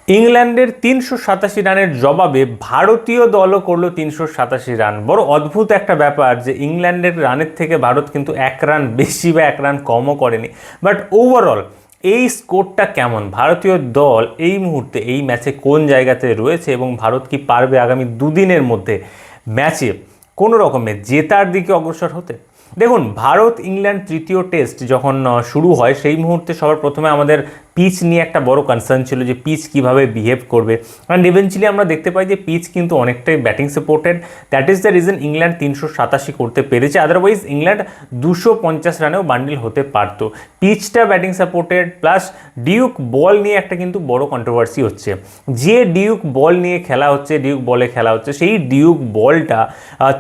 ইংল্যান্ডের ৩৮৭ রানের জবাবে ভারতীয় দলও করলো ৩৮৭ রান। বড় অদ্ভুত একটা ব্যাপার যে ইংল্যান্ডের রানের থেকে ভারত কিন্তু ১ রান বেশি বা ১ রান কমও করেনি। বাট ওভারঅল এই স্কোরটা কেমন, ভারতীয় দল এই মুহূর্তে এই ম্যাচে কোন জায়গাতে রয়েছে এবং ভারত কি পারবে আগামী দুদিনের মধ্যে ম্যাচে কোনো রকমে জেতার দিকে অগ্রসর হতে? দেখুন, ভারত ইংল্যান্ড তৃতীয় টেস্ট যখন শুরু হয় সেই মুহূর্তে সবার প্রথমে আমাদের পিচ নিয়ে একটা বড় কনসার্ন ছিল যে পিচ কিভাবে বিহেভ করবে। অ্যান্ড ইভেন্চুয়ালি আমরা দেখতে পাই যে পিচ কিন্তু অনেকটাই batting supported. That is the reason England ৩৮৭ করতে পেরেছে। আদারওয়াইজ ইংল্যান্ড ২৫০ রানেও বান্ডিল হতে পারতো। পিচটা ব্যাটিং সাপোর্টেড প্লাস ডিউক বল নিয়ে একটা কিন্তু বড় কন্ট্রোভার্সি হচ্ছে। যে ডিউক বল নিয়ে খেলা হচ্ছে, ডিউক বলে খেলা হচ্ছে, সেই ডিউক বলটা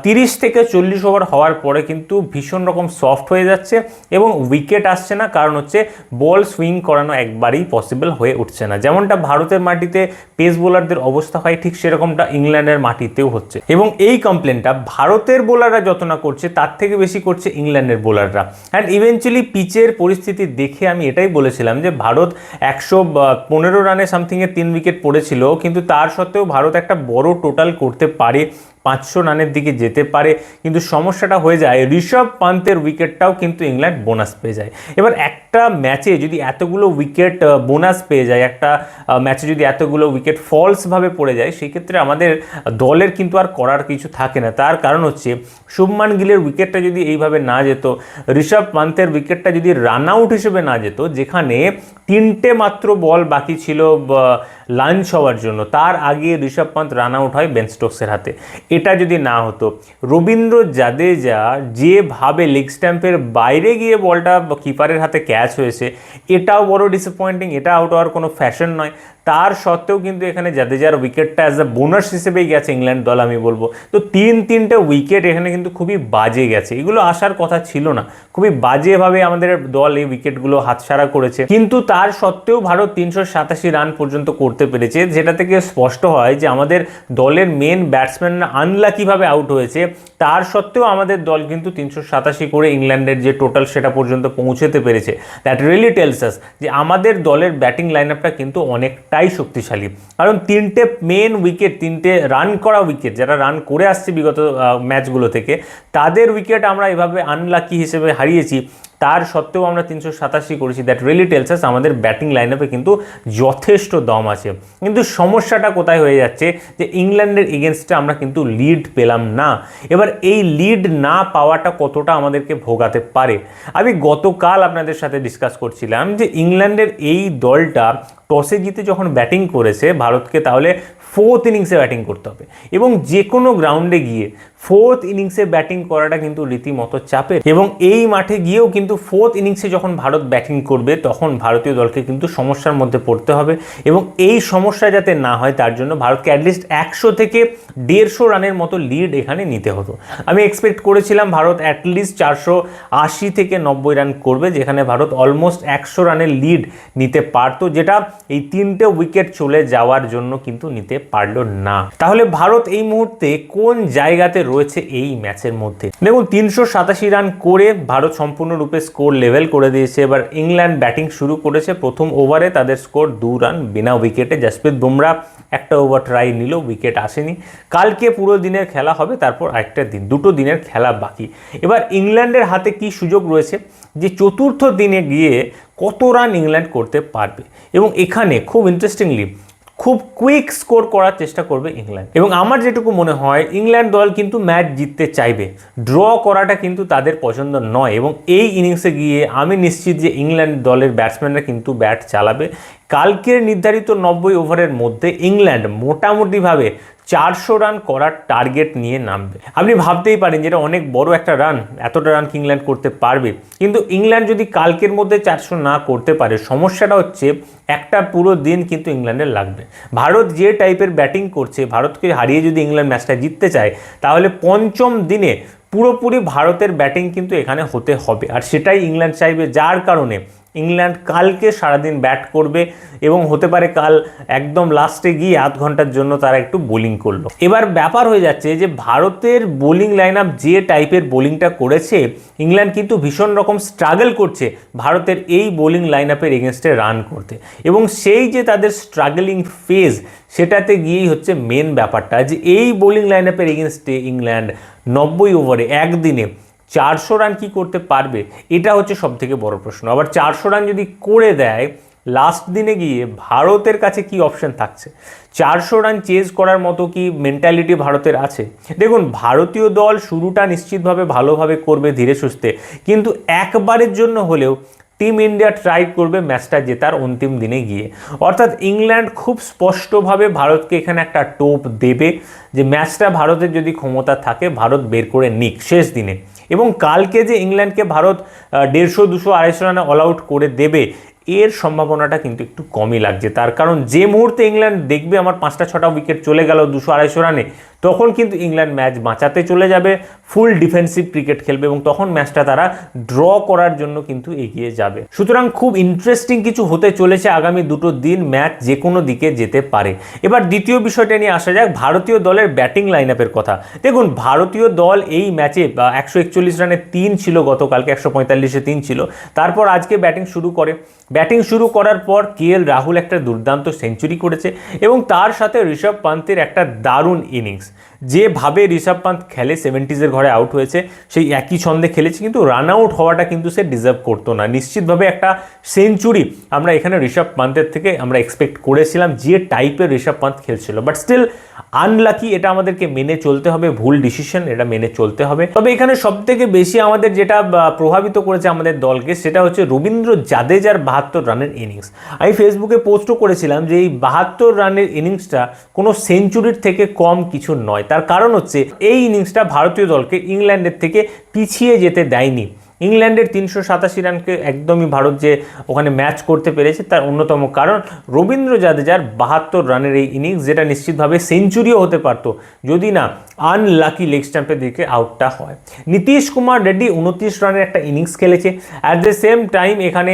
৩০ থেকে ৪০ ওভার হওয়ার পরে কিন্তু ভীষণ রকম সফট হয়ে যাচ্ছে এবং উইকেট আসছে না। কারণ হচ্ছে বল সুইং করানো একবারেই পসিবল হয়ে উঠছে না। যেমনটা ভারতের মাটিতে পেস বোলারদের অবস্থা হয় ঠিক সেরকমটা ইংল্যান্ডের মাটিতেও হচ্ছে। এবং এই কমপ্লেনটা ভারতের বোলাররা যত না করছে তার থেকে বেশি করছে ইংল্যান্ডের বোলাররা। অ্যান্ড ইভেনচুয়ালি পিচের পরিস্থিতি দেখে আমি এটাই বলেছিলাম যে ভারত ১১৫ রানে সামথিংয়ে ৩ উইকেট পড়েছিল, কিন্তু তার সত্ত্বেও ভারত একটা বড় টোটাল করতে পারে, ৫০০ রানের দিকে যেতে পারে। কিন্তু সমস্যাটা হয়ে যায় ঋষভ পান্তের উইকেটটাও কিন্তু ইংল্যান্ড বোনাস পেয়ে যায়। এবার একটা ম্যাচে যদি এতগুলো উইকেট বোনাস পেয়ে যায়, একটা ম্যাচে যদি এতগুলো উইকেট ফলসভাবে পড়ে যায়, সেক্ষেত্রে আমাদের দলের কিন্তু আর করার কিছু থাকে না। তার কারণ হচ্ছে শুভমান গিলের উইকেটটা যদি এইভাবে না যেত, ঋষভ পান্তের উইকেটটা যদি রান আউট হিসেবে না যেত, যেখানে 3টে মাত্র বল বাকি ছিল লাঞ্চ হওয়ার জন্য, তার আগে ঋষভ পান্ত রান আউট হয় বেন স্টোকসের হাতে। এটা যদি না হতো, রবীন্দ্র জাদেজা যেভাবে লেগ স্ট্যাম্পের বাইরে গিয়ে বলটা কিপারের হাতে ক্যাচ হয়েছে, এটাও বড় ডিসঅ্যাপয়েন্টিং। এটা আউট হওয়ার কোনো ফ্যাশন নয়। তার সত্ত্বেও কিন্তু এখানে জাদেজার উইকেটটা অ্যাজ আ বোনাস হিসেবেই গেছে ইংল্যান্ড দল, আমি বলবো। তো ৩টে উইকেট এখানে কিন্তু খুবই বাজে গেছে, এগুলো আসার কথা ছিল না। খুবই বাজেভাবে আমাদের দল এই উইকেটগুলো হাতছাড়া করেছে। কিন্তু তার সত্ত্বেও ভারত ৩৮৭ রান পর্যন্ত করতে পেরেছে, যেটা থেকে স্পষ্ট হয় যে আমাদের দলের মেন ব্যাটসম্যানরা আনলাকিভাবে আউট হয়েছে। তার সত্ত্বেও আমাদের দল কিন্তু ৩৮৭ করে ইংল্যান্ডের যে টোটাল সেটা পর্যন্ত পৌঁছতে পেরেছে। দ্যাট রিয়েলি টেলস আস যে আমাদের দলের ব্যাটিং লাইন আপটা কিন্তু অনেকটাই শক্তিশালী। কারণ 3টে মেন উইকেট, 3টে রান করা উইকেট, যারা রান করে আসছে বিগত ম্যাচগুলো থেকে, তাদের উইকেট আমরা এভাবে আনলাকি হিসেবে হারিয়েছি। তার সত্ত্বেও আমরা ৩৮৭ করেছি। দ্যাট রিয়েলি টেলস আস আমাদের ব্যাটিং লাইন আপে কিন্তু যথেষ্ট দম আছে। কিন্তু সমস্যাটা কোথায় হয়ে যাচ্ছে যে ইংল্যান্ডের এগেনস্টে আমরা কিন্তু লিড পেলাম না। এবার এই লিড না পাওয়াটা কতটা আমাদেরকে ভোগাতে পারে, আমি গতকাল আপনাদের সাথে ডিসকাস করছিলাম যে ইংল্যান্ডের এই দলটা টসে জিতে যখন ব্যাটিং করেছে ভারতকে, তাহলে 4th ইনিংসে ব্যাটিং করতে হবে এবং যে কোনো গ্রাউন্ডে গিয়ে 4th ইনিংসে ব্যাটিং করাটা কিন্তু রীতিমতো চাপের। এবং এই মাঠে গিয়েও কিন্তু 4th ইনিংসে যখন ভারত ব্যাটিং করবে তখন ভারতীয় দলকে কিন্তু সমস্যার মধ্যে পড়তে হবে। এবং এই সমস্যা যাতে না হয় তার জন্য ভারতকে অ্যাটলিস্ট ১০০ থেকে ১৫০ রানের মতো লিড এখানে নিতে হতো। আমি এক্সপেক্ট করেছিলাম ভারত অ্যাটলিস্ট ৪৮০ থেকে ৯০ রান করবে, যেখানে ভারত অলমোস্ট ১০০ রানের লিড নিতে পারতো, যেটা এই 3টে উইকেট চলে যাওয়ার জন্য কিন্তু নিতে পারলো না। তাহলে ভারত এই মুহূর্তে কোন জায়গাতে রয়েছে এই ম্যাচের মধ্যে? দেখুন, ৩৮৭ রান করে ভারত সম্পূর্ণরূপে স্কোর লেভেল করে দিয়েছে। এবার ইংল্যান্ড ব্যাটিং শুরু করেছে। প্রথম ওভারে তাদের স্কোর 2 রান বিনা উইকেটে। জসপ্রীত বুমরা একটা ওভার ট্রাই নিল, উইকেট আসেনি। কালকে পুরো দিনের খেলা হবে, তারপর আরেকটা দিন, 2টো দিনের খেলা বাকি। এবার ইংল্যান্ডের হাতে কি সুযোগ রয়েছে যে চতুর্থ দিনে গিয়ে কত রান ইংল্যান্ড করতে পারবে। এবং এখানে খুব ইন্টারেস্টিংলি খুব কুইক স্কোর করার চেষ্টা করবে ইংল্যান্ড। এবং আমার যেটুকু মনে হয় ইংল্যান্ড দল কিন্তু ম্যাচ জিততে চাইবে, ড্র করাটা কিন্তু তাদের পছন্দ নয়। এবং এই ইনিংসে গিয়ে আমি নিশ্চিত যে ইংল্যান্ড দলের ব্যাটসম্যানরা কিন্তু ব্যাট চালাবে। কালকের নির্ধারিত ৯০ ওভারের মধ্যে ইংল্যান্ড মোটামুটিভাবে ৪০০ রান করার টার্গেট নিয়ে নামবে। আপনি ভাবতেই পারেন যেটা অনেক বড় একটা রান, এতটা রান কি ইংল্যান্ড করতে পারবে? কিন্তু ইংল্যান্ড যদি কালকের মধ্যে ৪০০ না করতে পারে, সমস্যাটা হচ্ছে একটা পুরো দিন কিন্তু ইংল্যান্ডের লাগবে। ভারত যে টাইপের ব্যাটিং করছে, ভারতকে হারিয়ে যদি ইংল্যান্ড ম্যাচটা জিততে চায়, তাহলে পঞ্চম দিনে পুরোপুরি ভারতের ব্যাটিং কিন্তু এখানে হতে হবে, আর সেটাই ইংল্যান্ড চাইবে। যার কারণে ইংল্যান্ড কালকে সারাদিন ব্যাট করবে এবং হতে পারে কাল একদম লাস্টে গিয়ে আধ ঘন্টার জন্য তারা একটু বোলিং করলো। এবার ব্যাপার হয়ে যাচ্ছে যে ভারতের বোলিং লাইন আপ যে টাইপের বোলিংটা করেছে, ইংল্যান্ড কিন্তু ভীষণ রকম স্ট্রাগল করছে ভারতের এই বোলিং লাইন আপের এগেনস্টে রান করতে, এবং সেই যে তাদের স্ট্রাগলিং ফেজ সেটাতে গিয়েই হচ্ছে মেন ব্যাপারটা যে এই বোলিং লাইন আপের এগেনস্টে ইংল্যান্ড 90 ওভারে একদিনে 400 রান কি করতে পারবে, এটা হচ্ছে সবথেকে বড় প্রশ্ন। আবার 400 রান যদি করে দেয় লাস্ট দিনে গিয়ে ভারতের কাছে কি অপশন থাকছে? 400 রান চেজ করার মতো কি মেন্টালিটি ভারতের আছে? দেখুন, ভারতীয় দল শুরুটা নিশ্চিতভাবে ভালোভাবে করবে ধীরে সুস্থে, কিন্তু একবারের জন্য হলেও টিম ইন্ডিয়া ট্রাই করবে ম্যাচটা জেতার অন্তিম দিনে গিয়ে। অর্থাৎ ইংল্যান্ড খুব স্পষ্টভাবে ভারতকে এখানে একটা টোপ দেবে যে ম্যাচটা ভারতের যদি ক্ষমতা থাকে ভারত বের করে নিক শেষ দিনে, এবং কালকে যে ইংল্যান্ডকে ভারত 150, 200, 250 রানে অল আউট করে দেবে এর সম্ভাবনাটা কিন্তু একটু কমই লাগছে। তার কারণ যে মুহূর্তে ইংল্যান্ড দেখবে আমার 5টা 6টা উইকেট চলে গেল 200, 250 রানে, তখন কিন্তু ইংল্যান্ড ম্যাচ বাঁচাতে চলে যাবে, ফুল ডিফেন্সিভ ক্রিকেট খেলবে এবং তখন ম্যাচটা তারা ড্র করার জন্য কিন্তু এগিয়ে যাবে। সুতরাং খুব ইন্টারেস্টিং কিছু হতে চলেছে আগামী দুটো দিন, ম্যাচ যে কোনো দিকে যেতে পারে। এবার দ্বিতীয় বিষয়টা নিয়ে আসা যাক, ভারতীয় দলের ব্যাটিং লাইন আপের কথা। দেখুন, ভারতীয় দল এই ম্যাচে 141 রানে 3 ছিল, গতকালকে 145-এ 3 ছিল, তারপর আজকে ব্যাটিং শুরু করে। ব্যাটিং শুরু করার পর KL রাহুল একটা দুর্দান্ত সেঞ্চুরি করেছে এবং তার সাথে ঋষভ পান্তের একটা দারুণ ইনিংস। যেভাবে ঋষভ পান্ত খেলে 70s ঘরে আউট হয়েছে সেই একই ছন্দে খেলেছে, কিন্তু রান আউট হওয়াটা কিন্তু সে ডিজার্ভ করতো না। নিশ্চিতভাবে একটা সেঞ্চুরি আমরা এখানে ঋষভ পান্তের থেকে আমরা এক্সপেক্ট করেছিলাম, যে টাইপের ঋষভ পান্ত খেলছিল, বাট স্টিল আনলাকি, এটা আমাদেরকে মেনে চলতে হবে, ভুল ডিসিশন, এটা মেনে চলতে হবে। তবে এখানে সবথেকে বেশি আমাদের যেটা প্রভাবিত করেছে আমাদের দলকে সেটা হচ্ছে রবীন্দ্র জাদেজার 72 রানের ইনিংস। আমি ফেসবুকে পোস্টও করেছিলাম যে এই 72 রানের ইনিংসটা কোনো সেঞ্চুরির থেকে কম কিছু নয়। তার কারণ হচ্ছে এই ইনিংসটা ভারতীয় দলকে ইংল্যান্ডের থেকে পিছিয়ে যেতে দেয়নি। ইংল্যান্ডের 387 রানকে একদমই ভারত যে ওখানে ম্যাচ করতে পেরেছে তার অন্যতম কারণ রবীন্দ্র জাদেজার 72 রানের এই ইনিংস, যেটা নিশ্চিতভাবে সেঞ্চুরিও হতে পারতো যদি না আনলাকি লেগ স্ট্যাম্পের দিকে আউটটা হয়। নীতিশ কুমার রেড্ডি 29 রানের একটা ইনিংস খেলেছে। অ্যাট দ্য সেম টাইম এখানে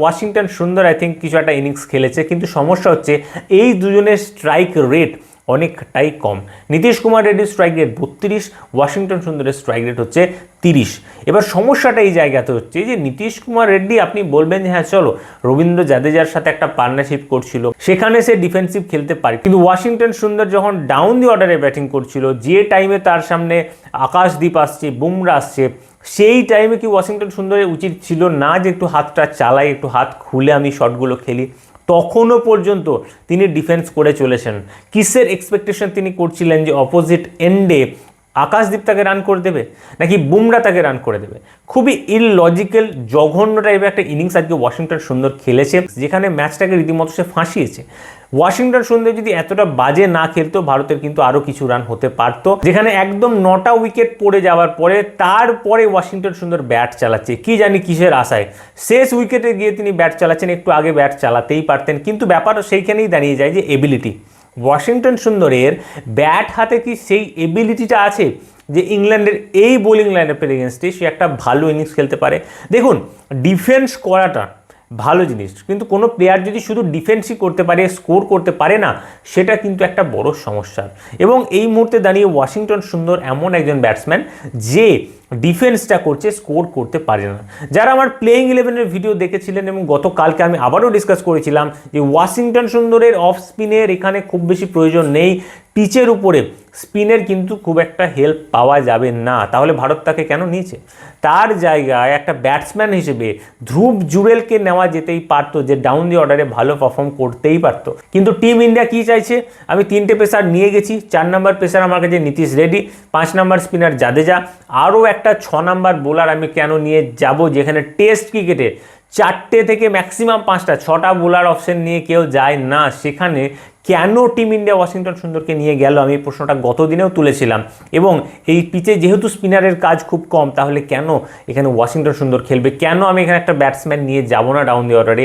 ওয়াশিংটন সুন্দর আই থিঙ্ক কিছু একটা ইনিংস খেলেছে, কিন্তু সমস্যা হচ্ছে এই দুজনের স্ট্রাইক রেট অনেকটাই কম। নীতিশ কুমার রেড্ডির স্ট্রাইক রেট 32, ওয়াশিংটন সুন্দরের স্ট্রাইক রেট হচ্ছে 30। এবার সমস্যাটা এই জায়গাতে হচ্ছে যে নীতিশ কুমার রেড্ডি আপনি বলবেন যে হ্যাঁ চলো রবীন্দ্র জাদেজার সাথে একটা পার্টনারশিপ করছিল, সেখানে সে ডিফেন্সিভ খেলতে পারে, কিন্তু ওয়াশিংটন সুন্দর যখন ডাউন দি অর্ডারে ব্যাটিং করছিল, যে টাইমে তার সামনে আকাশদীপ আসছে, বুমরা আসছে, সেই টাইমে কি ওয়াশিংটন সুন্দরের উচিত ছিল না যে একটু হাতটা চালাই, একটু হাত খুলে আমি শটগুলো খেলি? তখনও পর্যন্ত তিনি ডিফেন্স করে চলেছেন। কিসের এক্সপেকটেশন তিনি করছিলেন যে অপোজিট এন্ডে আকাশদীপ তাকে রান করে দেবে নাকি বুমরা তাকে রান করে দেবে? খুবই ইললজিক্যাল, জঘন্য টাইপের একটা ইনিংস আজকে ওয়াশিংটন সুন্দর খেলেছে, যেখানে ম্যাচটাকে রীতিমতো সে ফাঁসিয়েছে। ওয়াশিংটন সুন্দর যদি এতটা বাজে না খেলতো ভারতের কিন্তু আরও কিছু রান হতে পারতো, যেখানে একদম 9টা উইকেট পড়ে যাওয়ার পরে তারপরে ওয়াশিংটন সুন্দর ব্যাট চালাচ্ছে, কি জানি কিসের আশায়। শেষ উইকেটে গিয়ে তিনি ব্যাট চালাচ্ছেন, একটু আগে ব্যাট চালাতেই পারতেন, কিন্তু ব্যাপার সেইখানেই দাঁড়িয়ে যায় যে এবিলিটি। ওয়াশিংটন সুন্দরের ব্যাট হাতে কি সেই এবিলিটিটা আছে যে ইংল্যান্ডের এই বোলিং লাইন আপের এগেনস্টে সে একটা ভালো ইনিংস খেলতে পারে? দেখুন, ডিফেন্স করাটা ভালো জিনিস, কিন্তু কোনো প্লেয়ার যদি শুধু ডিফেন্সই করতে পারে, স্কোর করতে পারে না, সেটা কিন্তু একটা বড় সমস্যা। এবং এই মুহূর্তে দাঁড়িয়ে ওয়াশিংটন সুন্দর এমন একজন ব্যাটসম্যান যে ডিফেন্সটা করছে, স্কোর করতে পারে না। যারা আমার প্লেইং 11-এর ভিডিও দেখেছিলেন এবং গতকালকে আমি আবারও ডিসকাস করেছিলাম যে ওয়াশিংটন সুন্দরের অফ স্পিনের এখানে খুব বেশি প্রয়োজন নেই, পিচের উপরে স্পিনের কিন্তু খুব একটা হেল্প পাওয়া যাবে না, তাহলে ভারত তাকে কেন নিয়েছে? তার জায়গায় একটা ব্যাটসম্যান হিসেবে ধ্রুব জুরেলকে নেওয়া যেতেই পারতো, যে ডাউন দি অর্ডারে ভালো পারফর্ম করতেই পারতো। কিন্তু টিম ইন্ডিয়া কি চাইছে? আমি 3টে পেসার নিয়ে গেছি, 4 নম্বর পেসার আমার কাছে নীতিশ রেড্ডি, 5 নম্বর স্পিনার জাদেজা, আরও একটা 6 নম্বর বোলার আমি কেন নিয়ে যাব, যেখানে টেস্ট ক্রিকেটে 4টে থেকে ম্যাক্সিমাম 5টা 6টা বোলার অপশন নিয়ে কেউ যায় না, সেখানে কেন টিম ইন্ডিয়া ওয়াশিংটন সুন্দরকে নিয়ে গেল? আমি এই প্রশ্নটা গত দিনেও তুলেছিলাম। এবং এই পিচে যেহেতু স্পিনারের কাজ খুব কম, তাহলে কেন এখানে ওয়াশিংটন সুন্দর খেলবে? কেন আমি এখানে একটা ব্যাটসম্যান নিয়ে যাব না ডাউন দি অর্ডারে,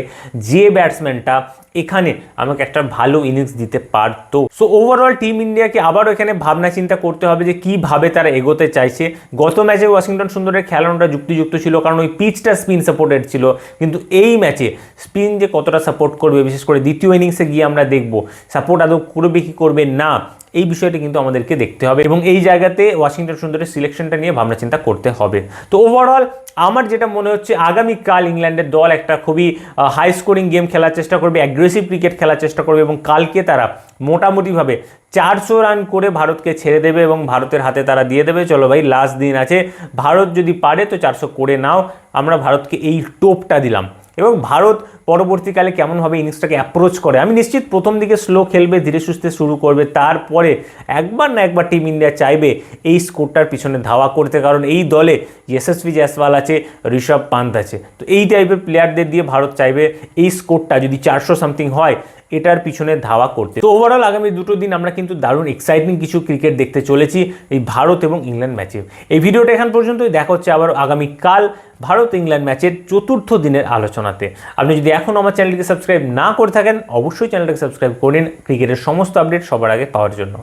যে ব্যাটসম্যানটা এখানে আমাকে একটা ভালো ইনিংস দিতে পারতো। সো ওভারঅল টিম ইন্ডিয়াকে আবারও এখানে ভাবনা চিন্তা করতে হবে যে কীভাবে তারা এগোতে চাইছে। গত ম্যাচে ওয়াশিংটন সুন্দরের খেলানোটা যুক্তিযুক্ত ছিল, কারণ ওই পিচটা স্পিন সাপোর্টেড ছিল, কিন্তু এই ম্যাচে স্পিন যে কতটা সাপোর্ট করবে, বিশেষ করে দ্বিতীয় ইনিংসে গিয়ে আমরা দেখব সাপোর্ট আদৌ করবে কি করবে না, এই বিষয়টা কিন্তু আমাদেরকে দেখতে হবে এবং এই জায়গাতে ওয়াশিংটন সুন্দরের সিলেকশনটা নিয়ে ভাবনা চিন্তা করতে হবে। তো ওভারঅল আমার যেটা মনে হচ্ছে আগামীকাল ইংল্যান্ডের দল একটা খুবই হাই স্কোরিং গেম খেলার চেষ্টা করবে, অ্যাগ্রেসিভ ক্রিকেট খেলার চেষ্টা করবে এবং কালকে তারা মোটামুটিভাবে 400 রান করে ভারতকে ছেড়ে দেবে এবং ভারতের হাতে তারা দিয়ে দেবে চলো ভাই লাস্ট দিন আছে, ভারত যদি পারে তো 400 করে নাও, আমরা ভারতকে এই টোপটা দিলাম। এবং ভারত পরবর্তীকালে কেমনভাবে ইনিংসটাকে অ্যাপ্রোচ করে আমি নিশ্চিত, প্রথম দিকে স্লো খেলবে, ধীরে সুস্থে শুরু করবে, তারপরে একবার না একবার টিম ইন্ডিয়া চাইবে এই স্কোরটার পিছনে ধাওয়া করতে, কারণ এই দলে যশস্বী জয়সওয়াল আছে, ঋষভ পান্ত আছে, তো এই টাইপের প্লেয়ারদের দিয়ে ভারত চাইবে এই স্কোরটা যদি 400 সামথিং হয় এটার পিছনে ধাওয়া করতে। তো ওভারঅল আগামী দুটো দিন আমরা কিন্তু দারুণ এক্সাইটিং কিছু ক্রিকেট দেখতে চলেছি এই ভারত এবং ইংল্যান্ড ম্যাচে। এই ভিডিওটা এখান পর্যন্তই, দেখা হচ্ছে আবার আগামীকাল ভারত ইংল্যান্ড ম্যাচের চতুর্থ দিনের আলোচনাতে। আপনি যদি এখনও আমার চ্যানেলটিকে সাবস্ক্রাইব না করে থাকেন অবশ্যই চ্যানেলটাকে সাবস্ক্রাইব করে নিন ক্রিকেটের সমস্ত আপডেট সবার আগে পাওয়ার জন্য।